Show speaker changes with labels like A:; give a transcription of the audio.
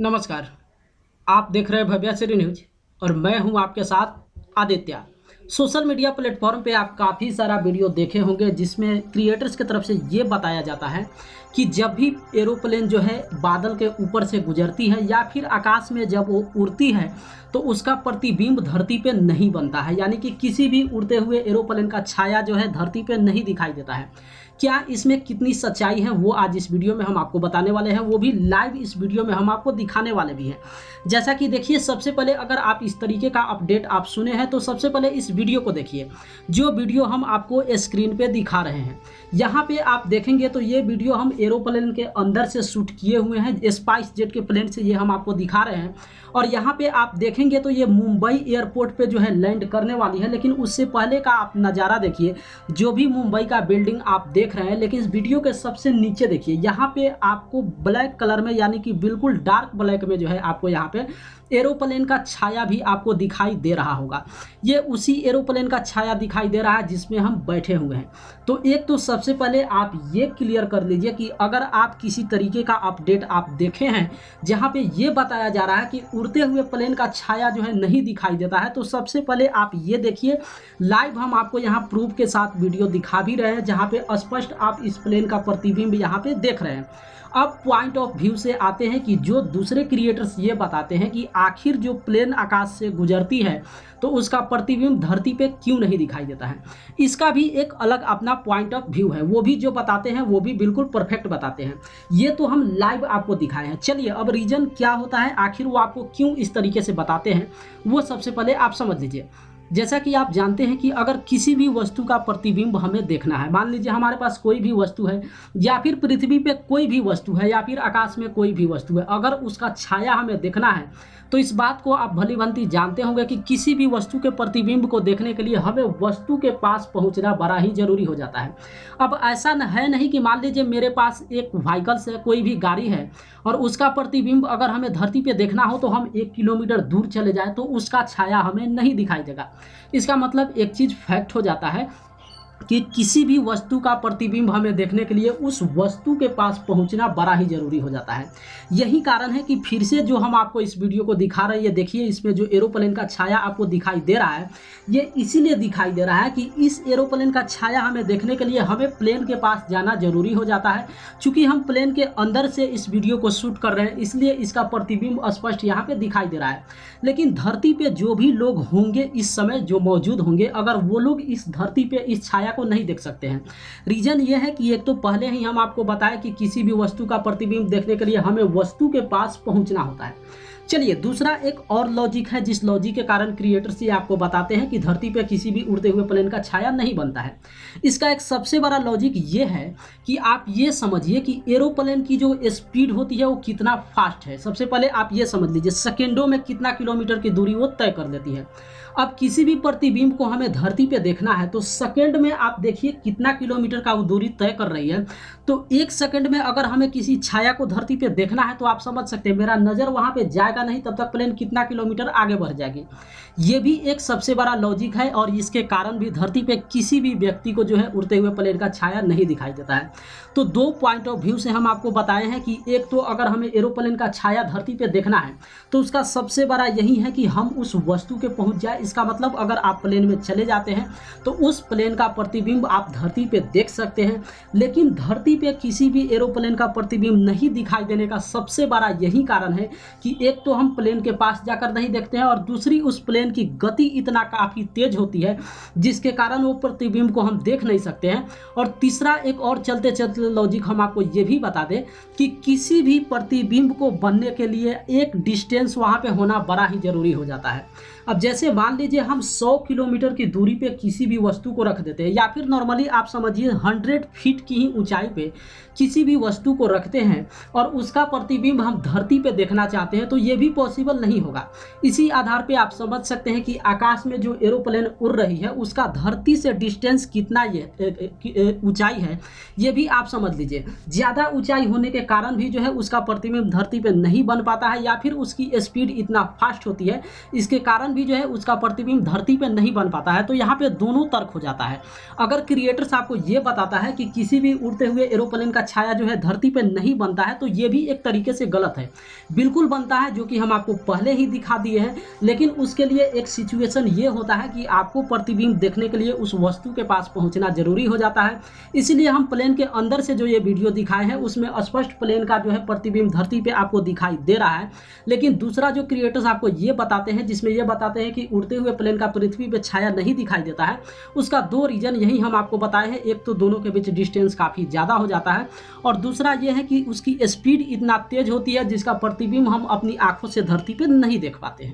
A: नमस्कार। आप देख रहे हैं भव्या श्री न्यूज और मैं हूं आपके साथ आदित्य। सोशल मीडिया प्लेटफॉर्म पे आप काफ़ी सारा वीडियो देखे होंगे जिसमें क्रिएटर्स की तरफ से ये बताया जाता है कि जब भी एरोप्लेन जो है बादल के ऊपर से गुजरती है या फिर आकाश में जब वो उड़ती है तो उसका प्रतिबिंब धरती पे नहीं बनता है, यानी कि किसी भी उड़ते हुए एरोप्लेन का छाया जो है धरती पे नहीं दिखाई देता है। क्या इसमें कितनी सच्चाई है वो आज इस वीडियो में हम आपको बताने वाले हैं, वो भी लाइव इस वीडियो में हम आपको दिखाने वाले भी हैं। जैसा कि देखिए, सबसे पहले अगर आप इस तरीके का अपडेट आप सुने हैं तो सबसे पहले इस वीडियो को देखिए। जो वीडियो हम आपको स्क्रीन पे दिखा रहे हैं, यहाँ पे आप देखेंगे तो ये वीडियो हम एरोप्लेन के अंदर से शूट किए हुए हैं। स्पाइस जेट के प्लेन से ये हम आपको दिखा रहे हैं और यहाँ पे आप देखेंगे तो ये मुंबई एयरपोर्ट पे जो है लैंड करने वाली है। लेकिन उससे पहले का आप नज़ारा देखिए, जो भी मुंबई का बिल्डिंग आप देख रहे हैं, लेकिन इस वीडियो के सबसे नीचे देखिए, यहाँ पे आपको ब्लैक कलर में, यानी कि बिल्कुल डार्क ब्लैक में जो है आपको यहाँ पे एरोप्लेन का छाया भी आपको दिखाई दे रहा होगा। ये उसी एरोप्लेन का छाया दिखाई दे रहा है जिसमें हम बैठे हुए हैं। तो एक तो सबसे पहले आप ये क्लियर कर लीजिए कि अगर आप किसी तरीके का अपडेट आप देखे हैं जहां पे ये बताया जा रहा है कि उड़ते हुए प्लेन का छाया जो है नहीं दिखाई देता है, तो सबसे पहले आप ये देखिए। लाइव हम आपको यहाँ प्रूफ के साथ वीडियो दिखा भी रहे हैं जहाँ पे स्पष्ट आप इस प्लेन का प्रतिबिंब यहाँ पे देख रहे हैं। अब पॉइंट ऑफ व्यू से आते हैं कि जो दूसरे क्रिएटर्स ये बताते हैं कि आखिर जो प्लेन आकाश से गुजरती है तो उसका प्रतिबिंब धरती पे क्यों नहीं दिखाई देता है। इसका भी एक अलग अपना पॉइंट ऑफ व्यू है, वो भी जो बताते हैं वो भी बिल्कुल परफेक्ट बताते हैं। ये तो हम लाइव आपको दिखाए हैं। चलिए, अब रीजन क्या होता है, आखिर वो आपको क्यों इस तरीके से बताते हैं, वो सबसे पहले आप समझ लीजिए। जैसा कि आप जानते हैं कि अगर किसी भी वस्तु का प्रतिबिंब हमें देखना है, मान लीजिए हमारे पास कोई भी वस्तु है या फिर पृथ्वी पे कोई भी वस्तु है या फिर आकाश में कोई भी वस्तु है, अगर उसका छाया हमें देखना है तो इस बात को आप भली भांति जानते होंगे कि किसी भी वस्तु के प्रतिबिंब को देखने के लिए हमें वस्तु के पास पहुंचना बड़ा ही जरूरी हो जाता है। अब ऐसा है नहीं कि मान लीजिए मेरे पास एक व्हीकल्स है, कोई भी गाड़ी है और उसका प्रतिबिंब अगर हमें धरती पे देखना हो तो हम 1 किलोमीटर दूर चले जाए तो उसका छाया हमें नहीं दिखाई देगा। इसका मतलब एक चीज़ फैक्ट हो जाता है कि किसी भी वस्तु का प्रतिबिंब हमें देखने के लिए उस वस्तु के पास पहुंचना बड़ा ही जरूरी हो जाता है। यही कारण है कि फिर से जो हम आपको इस वीडियो को दिखा रहे हैं, ये देखिए, इसमें जो एरोप्लेन का छाया आपको दिखाई दे रहा है, ये इसीलिए दिखाई दे रहा है कि इस एरोप्लेन का छाया हमें देखने के लिए हमें प्लेन के पास जाना जरूरी हो जाता है। चूंकि हम प्लेन के अंदर से इस वीडियो को शूट कर रहे हैं, इसलिए इसका प्रतिबिंब स्पष्ट यहाँ पे दिखाई दे रहा है। लेकिन धरती पे जो भी लोग होंगे इस समय जो मौजूद होंगे, अगर वो लोग इस धरती पे इस छाया को नहीं देख सकते हैं। रीजन ये है कि एक तो पहले ही हम आपको बताया कि किसी भी वस्तु का प्रतिबिंब देखने के लिए हमें वस्तु के पास पहुंचना होता है। चलिए, दूसरा एक और लॉजिक है जिस लॉजिक के कारण क्रिएटर्स ये आपको बताते हैं कि धरती पे किसी भी उड़ते हुए प्लेन का छाया नहीं बनता है। इसका एक सबसे बड़ा लॉजिक ये है कि आप ये समझिए कि एरोप्लेन की जो स्पीड होती है वो कितना फास्ट है। सबसे पहले आप ये समझ लीजिए, सेकेंडों में कितना किलोमीटर की दूरी वो तय कर देती है। अब किसी भी प्रतिबिंब को हमें धरती पे देखना है तो सेकंड में आप देखिए कितना किलोमीटर का वो दूरी तय कर रही है। तो 1 सेकंड में अगर हमें किसी छाया को धरती पे देखना है तो आप समझ सकते हैं मेरा नज़र वहाँ पे जाएगा नहीं, तब तक प्लेन कितना किलोमीटर आगे बढ़ जाएगी। ये भी एक सबसे बड़ा लॉजिक है और इसके कारण भी धरती पे किसी भी व्यक्ति को जो है उड़ते हुए प्लेन का छाया नहीं दिखाई देता है। तो 2 पॉइंट ऑफ व्यू से हम आपको बताए हैं कि एक तो अगर हमें एरोप्लेन का छाया धरती पे देखना है तो उसका सबसे बड़ा यही है कि हम उस वस्तु के पहुंच जाए। इसका मतलब अगर आप प्लेन में चले जाते हैं तो उस प्लेन का प्रतिबिंब आप धरती पे देख सकते हैं। लेकिन धरती पे किसी भी एरोप्लेन का प्रतिबिंब नहीं दिखाई देने का सबसे बड़ा यही कारण है कि एक तो हम प्लेन के पास जाकर नहीं देखते हैं और दूसरी उस प्लेन की गति इतना काफ़ी तेज होती है जिसके कारण वो प्रतिबिंब को हम देख नहीं सकते हैं। और तीसरा एक और चलते चलते लॉजिक हम आपको ये भी बता दें कि किसी भी प्रतिबिंब को बनने के लिए एक डिस्टेंस वहाँ पे होना बड़ा ही जरूरी हो जाता है। अब जैसे मान लीजिए हम 100 किलोमीटर की दूरी पे किसी भी वस्तु को रख देते हैं या फिर नॉर्मली आप समझिए 100 फीट की ही ऊंचाई पे किसी भी वस्तु को रखते हैं और उसका प्रतिबिंब हम धरती पे देखना चाहते हैं, तो ये ये भी पॉसिबल नहीं होगा। इसी आधार पे आप समझ सकते हैं कि आकाश में जो एरोप्लेन उड़ रही है उसका धरती से डिस्टेंस कितना ये ऊंचाई है, ये भी आप समझ लीजिए। ज़्यादा ऊंचाई होने के कारण भी जो है उसका प्रतिबिंब धरती पे नहीं बन पाता है, या फिर उसकी स्पीड इतना फास्ट होती है, इसके कारण भी जो है उसका प्रतिबिंब धरती पे नहीं बन पाता है। तो यहाँ पे दोनों तर्क हो जाता है। अगर क्रिएटर्स आपको ये बताता है कि किसी भी उड़ते हुए एरोप्लेन का छाया जो है धरती पे नहीं बनता है, तो ये भी एक तरीके से गलत है। बिल्कुल बनता है, जो कि हम आपको पहले ही दिखा दिए हैं, लेकिन उसके लिए एक सिचुएशन ये होता है कि आपको प्रतिबिंब देखने के लिए उस वस्तु के पास पहुंचना जरूरी हो जाता है। इसलिए हम प्लेन के अंदर से जो ये वीडियो दिखाए हैं उसमें स्पष्ट प्लेन का जो है प्रतिबिंब धरती पे आपको दिखाई दे रहा है। लेकिन दूसरा जो क्रिएटर्स आपको ये बताते हैं, जिसमें ये बताते हैं कि उड़ते हुए प्लेन का पृथ्वी पे छाया नहीं दिखाई देता है, उसका दो रीजन यही हम आपको बताए हैं। एक तो दोनों के बीच डिस्टेंस काफ़ी ज़्यादा हो जाता है, और दूसरा ये है कि उसकी स्पीड इतना तेज होती है जिसका प्रतिबिंब हम अपनी आंखों से धरती पे नहीं देख पाते हैं।